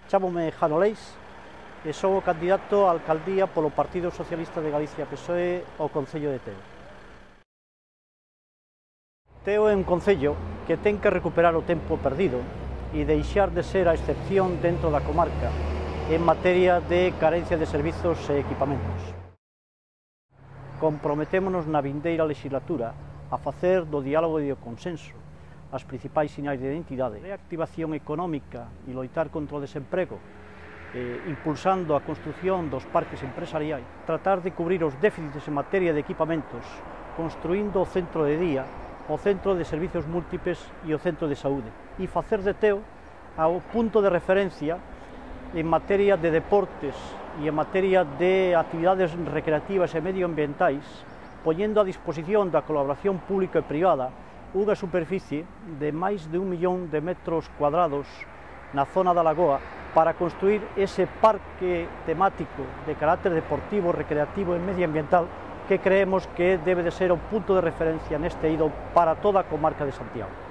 Chámome Jano Leis e sou o candidato á alcaldía polo Partido Socialista de Galicia PSOE ao Concello de Teo. Teo é un concello que ten que recuperar o tempo perdido e deixar de ser a excepción dentro da comarca en materia de carencia de servizos e equipamentos. Comprometémonos na vindeira legislatura a facer do diálogo e do consenso as principais sinais de identidade, reactivación económica e loitar contra o desemprego, impulsando a construción dos parques empresariais, tratar de cubrir os déficits en materia de equipamentos, construindo o centro de día, o centro de servizos múltiples e o centro de saúde, e facer de Teo ao punto de referencia en materia de deportes e en materia de actividades recreativas e medioambientais, poñendo a disposición da colaboración pública e privada unha superficie de máis de 1 millón de metros cuadrados na zona da Lagoa para construir ese parque temático de carácter deportivo, recreativo e medioambiental que creemos que debe de ser o punto de referencia neste eido para toda a comarca de Santiago.